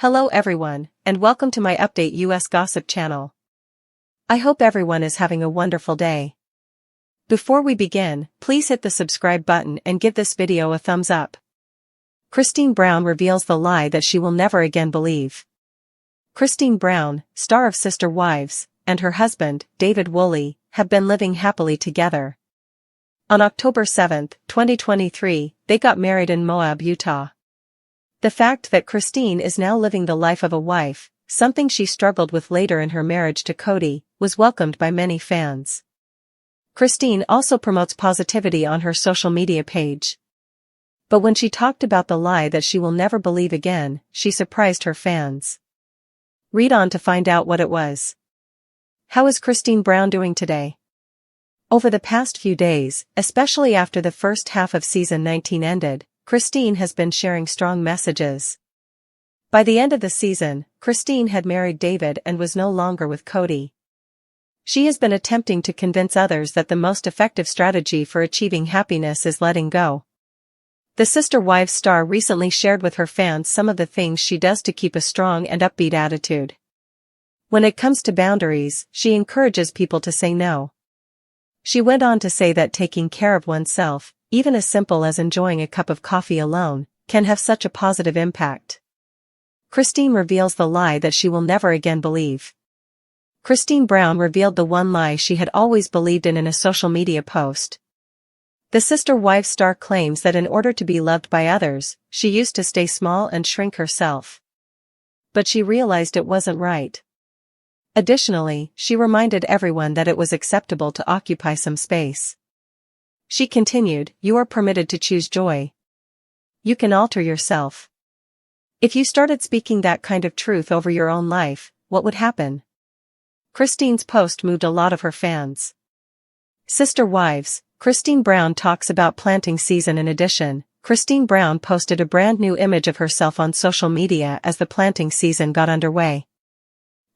Hello everyone, and welcome to my Update US Gossip channel. I hope everyone is having a wonderful day. Before we begin, please hit the subscribe button and give this video a thumbs up. Christine Brown reveals the lie that she will never again believe. Christine Brown, star of Sister Wives, and her husband, David Woolley, have been living happily together. On October 7, 2023, they got married in Moab, Utah. The fact that Christine is now living the life of a wife, something she struggled with later in her marriage to Kody, was welcomed by many fans. Christine also promotes positivity on her social media page. But when she talked about the lie that she will never believe again, she surprised her fans. Read on to find out what it was. How is Christine Brown doing today? Over the past few days, especially after the first half of season 19 ended, Christine has been sharing strong messages. By the end of the season, Christine had married David and was no longer with Kody. She has been attempting to convince others that the most effective strategy for achieving happiness is letting go. The Sister Wives star recently shared with her fans some of the things she does to keep a strong and upbeat attitude. When it comes to boundaries, she encourages people to say no. She went on to say that taking care of oneself, even as simple as enjoying a cup of coffee alone, can have such a positive impact. Christine reveals the lie that she will never again believe. Christine Brown revealed the one lie she had always believed in a social media post. The Sister Wives star claims that in order to be loved by others, she used to stay small and shrink herself. But she realized it wasn't right. Additionally, she reminded everyone that it was acceptable to occupy some space. She continued, "You are permitted to choose joy. You can alter yourself. If you started speaking that kind of truth over your own life, what would happen?" Christine's post moved a lot of her fans. Sister Wives, Christine Brown talks about planting season. In addition, Christine Brown posted a brand new image of herself on social media as the planting season got underway.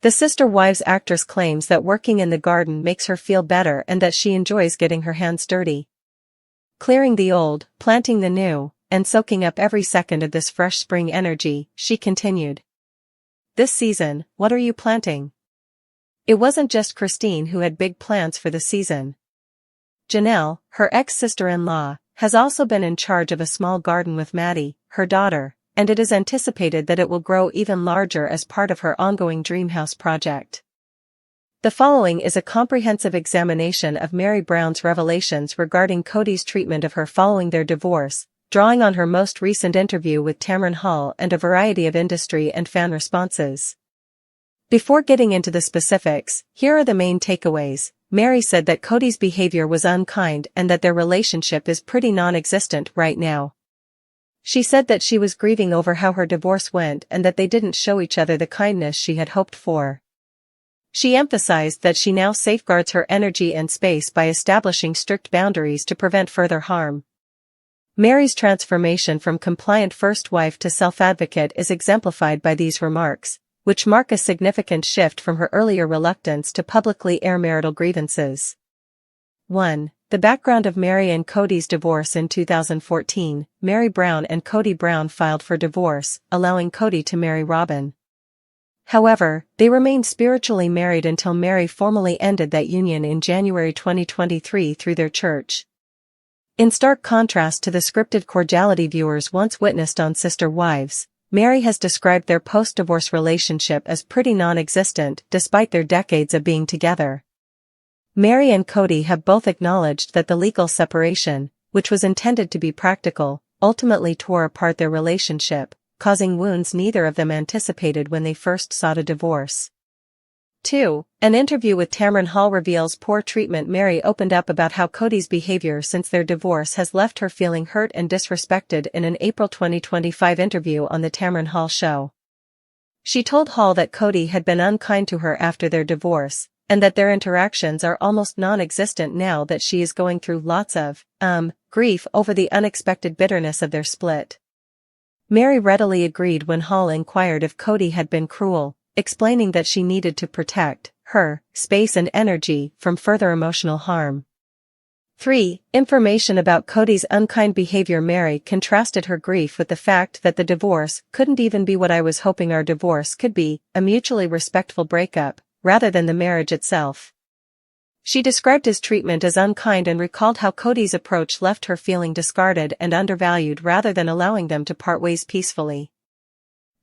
The Sister Wives actress claims that working in the garden makes her feel better and that she enjoys getting her hands dirty. Clearing the old, planting the new, and soaking up every second of this fresh spring energy, she continued. This season, what are you planting? It wasn't just Christine who had big plans for the season. Janelle, her ex-sister-in-law, has also been in charge of a small garden with Maddie, her daughter, and it is anticipated that it will grow even larger as part of her ongoing dream house project. The following is a comprehensive examination of Meri Brown's revelations regarding Kody's treatment of her following their divorce, drawing on her most recent interview with Tamron Hall and a variety of industry and fan responses. Before getting into the specifics, here are the main takeaways. Meri said that Kody's behavior was unkind and that their relationship is pretty non-existent right now. She said that she was grieving over how her divorce went and that they didn't show each other the kindness she had hoped for. She emphasized that she now safeguards her energy and space by establishing strict boundaries to prevent further harm. Meri's transformation from compliant first wife to self-advocate is exemplified by these remarks, which mark a significant shift from her earlier reluctance to publicly air marital grievances. 1. The background of Meri and Kody's divorce. In 2014, Meri Brown and Kody Brown filed for divorce, allowing Kody to marry Robyn. However, they remained spiritually married until Meri formally ended that union in January 2023 through their church. In stark contrast to the scripted cordiality viewers once witnessed on Sister Wives, Meri has described their post-divorce relationship as pretty non-existent despite their decades of being together. Meri and Kody have both acknowledged that the legal separation, which was intended to be practical, ultimately tore apart their relationship, causing wounds neither of them anticipated when they first sought a divorce. 2. An interview with Tamron Hall reveals poor treatment. Meri opened up about how Kody's behavior since their divorce has left her feeling hurt and disrespected in an April 2025 interview on the Tamron Hall show. She told Hall that Kody had been unkind to her after their divorce, and that their interactions are almost non-existent now that she is going through lots of, grief over the unexpected bitterness of their split. Meri readily agreed when Hall inquired if Kody had been cruel, explaining that she needed to protect her space and energy from further emotional harm. 3. Information about Kody's unkind behavior. Mary contrasted her grief with the fact that the divorce couldn't even be what I was hoping our divorce could be, a mutually respectful breakup, rather than the marriage itself. She described his treatment as unkind and recalled how Kody's approach left her feeling discarded and undervalued rather than allowing them to part ways peacefully.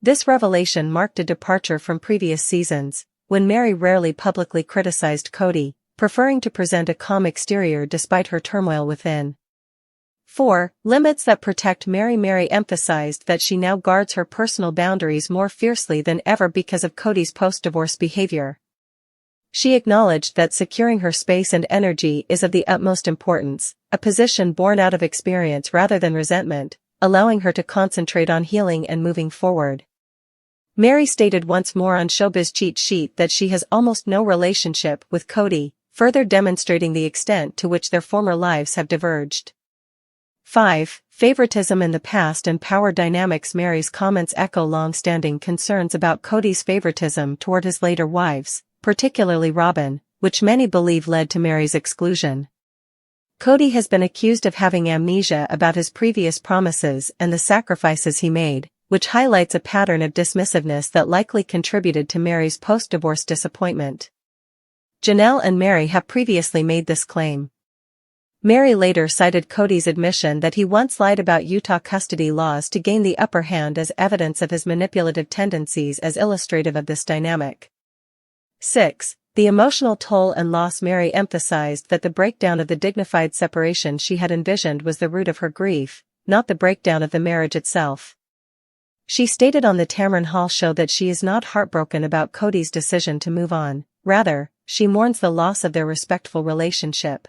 This revelation marked a departure from previous seasons, when Mary rarely publicly criticized Kody, preferring to present a calm exterior despite her turmoil within. 4. Limits that protect Mary. Mary emphasized that she now guards her personal boundaries more fiercely than ever because of Kody's post-divorce behavior. She acknowledged that securing her space and energy is of the utmost importance, a position born out of experience rather than resentment, allowing her to concentrate on healing and moving forward. Mary stated once more on Showbiz Cheat Sheet that she has almost no relationship with Kody, further demonstrating the extent to which their former lives have diverged. 5. Favoritism in the past and power dynamics. Mary's comments echo long-standing concerns about Kody's favoritism toward his later wives, particularly Robyn, which many believe led to Mary's exclusion. Kody has been accused of having amnesia about his previous promises and the sacrifices he made, which highlights a pattern of dismissiveness that likely contributed to Mary's post-divorce disappointment. Janelle and Mary have previously made this claim. Mary later cited Kody's admission that he once lied about Utah custody laws to gain the upper hand as evidence of his manipulative tendencies as illustrative of this dynamic. 6. The emotional toll and loss. Mary emphasized that the breakdown of the dignified separation she had envisioned was the root of her grief, not the breakdown of the marriage itself. She stated on the Tamron Hall show that she is not heartbroken about Kody's decision to move on, rather, she mourns the loss of their respectful relationship.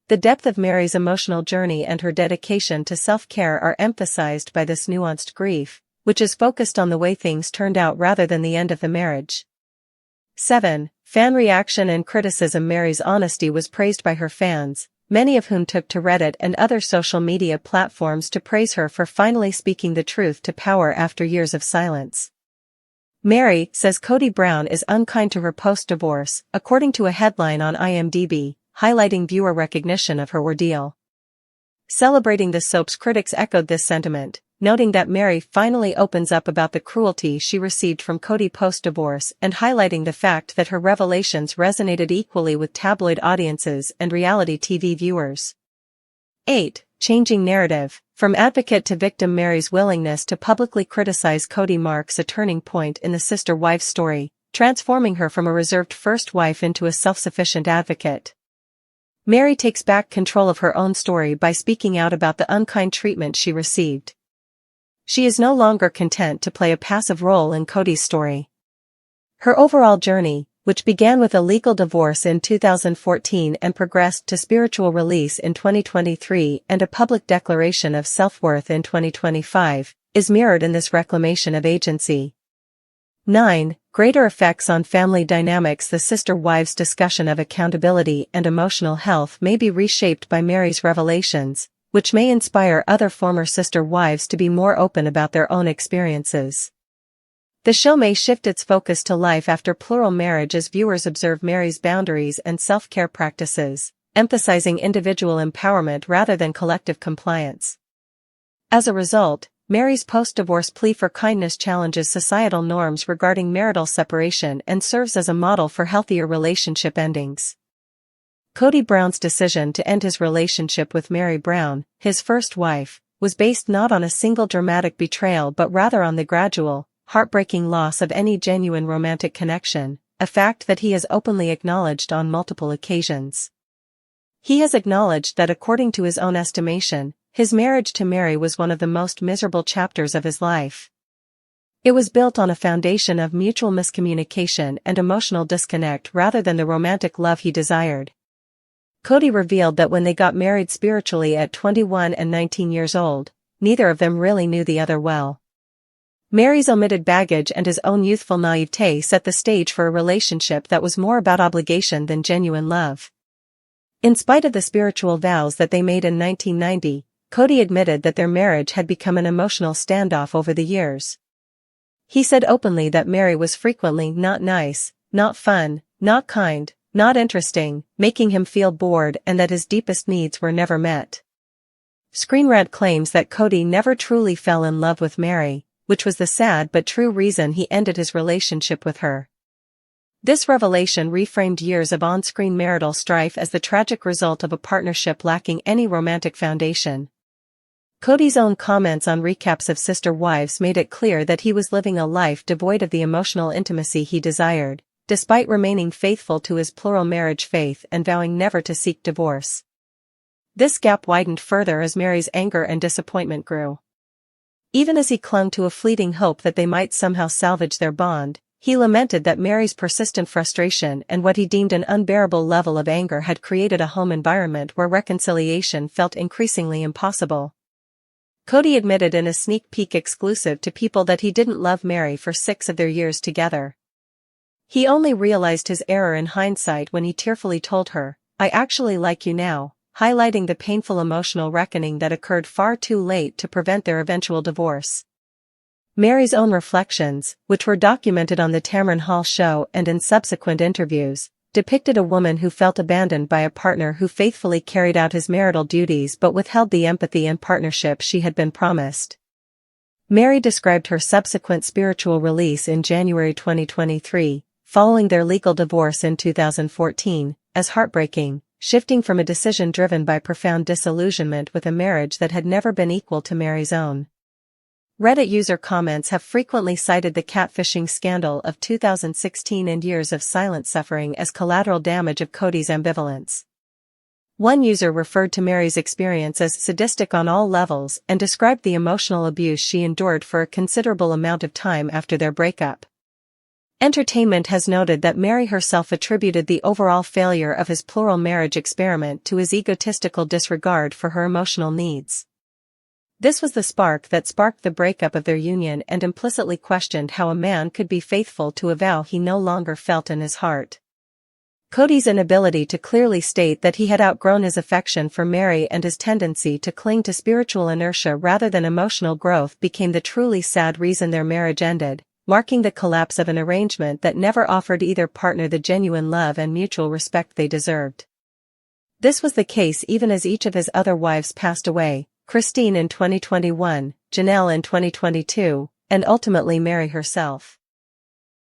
The depth of Mary's emotional journey and her dedication to self-care are emphasized by this nuanced grief, which is focused on the way things turned out rather than the end of the marriage. 7. Fan reaction and criticism. Mary's honesty was praised by her fans, many of whom took to Reddit and other social media platforms to praise her for finally speaking the truth to power after years of silence. Mary says Kody Brown is unkind to her post-divorce, according to a headline on IMDb, highlighting viewer recognition of her ordeal. Celebrating the soap's critics echoed this sentiment, noting that Mary finally opens up about the cruelty she received from Kody post-divorce and highlighting the fact that her revelations resonated equally with tabloid audiences and reality TV viewers. 8. Changing narrative. From advocate to victim. Mary's willingness to publicly criticize Kody marks a turning point in the sister-wife story, transforming her from a reserved first wife into a self-sufficient advocate. Mary takes back control of her own story by speaking out about the unkind treatment she received. She is no longer content to play a passive role in Kody's story. Her overall journey, which began with a legal divorce in 2014 and progressed to spiritual release in 2023 and a public declaration of self-worth in 2025, is mirrored in this reclamation of agency. 9. Greater effects on family dynamics. The sister wives' discussion of accountability and emotional health may be reshaped by Mary's revelations, which may inspire other former sister wives to be more open about their own experiences. The show may shift its focus to life after plural marriage as viewers observe Mary's boundaries and self-care practices, emphasizing individual empowerment rather than collective compliance. As a result, Mary's post-divorce plea for kindness challenges societal norms regarding marital separation and serves as a model for healthier relationship endings. Kody Brown's decision to end his relationship with Mary Brown, his first wife, was based not on a single dramatic betrayal but rather on the gradual, heartbreaking loss of any genuine romantic connection, a fact that he has openly acknowledged on multiple occasions. He has acknowledged that according to his own estimation, his marriage to Mary was one of the most miserable chapters of his life. It was built on a foundation of mutual miscommunication and emotional disconnect rather than the romantic love he desired. Kody revealed that when they got married spiritually at 21 and 19 years old, neither of them really knew the other well. Mary's omitted baggage and his own youthful naivete set the stage for a relationship that was more about obligation than genuine love. In spite of the spiritual vows that they made in 1990, Kody admitted that their marriage had become an emotional standoff over the years. He said openly that Mary was frequently not nice, not fun, not kind, not interesting, making him feel bored and that his deepest needs were never met. Screen Rant claims that Kody never truly fell in love with Meri, which was the sad but true reason he ended his relationship with her. This revelation reframed years of on-screen marital strife as the tragic result of a partnership lacking any romantic foundation. Kody's own comments on recaps of Sister Wives made it clear that he was living a life devoid of the emotional intimacy he desired, despite remaining faithful to his plural marriage faith and vowing never to seek divorce. This gap widened further as Meri's anger and disappointment grew. Even as he clung to a fleeting hope that they might somehow salvage their bond, he lamented that Meri's persistent frustration and what he deemed an unbearable level of anger had created a home environment where reconciliation felt increasingly impossible. Kody admitted in a sneak peek exclusive to People that he didn't love Meri for 6 of their years together. He only realized his error in hindsight when he tearfully told her, "I actually like you now," highlighting the painful emotional reckoning that occurred far too late to prevent their eventual divorce. Meri's own reflections, which were documented on the Tamron Hall show and in subsequent interviews, depicted a woman who felt abandoned by a partner who faithfully carried out his marital duties but withheld the empathy and partnership she had been promised. Meri described her subsequent spiritual release in January 2023, following their legal divorce in 2014, as heartbreaking, shifting from a decision driven by profound disillusionment with a marriage that had never been equal to Meri's own. Reddit user comments have frequently cited the catfishing scandal of 2016 and years of silent suffering as collateral damage of Kody's ambivalence. One user referred to Meri's experience as sadistic on all levels and described the emotional abuse she endured for a considerable amount of time after their breakup. Entertainment has noted that Meri herself attributed the overall failure of his plural marriage experiment to his egotistical disregard for her emotional needs. This was the spark that sparked the breakup of their union and implicitly questioned how a man could be faithful to a vow he no longer felt in his heart. Kody's inability to clearly state that he had outgrown his affection for Meri and his tendency to cling to spiritual inertia rather than emotional growth became the truly sad reason their marriage ended, marking the collapse of an arrangement that never offered either partner the genuine love and mutual respect they deserved. This was the case even as each of his other wives passed away, Christine in 2021, Janelle in 2022, and ultimately Meri herself.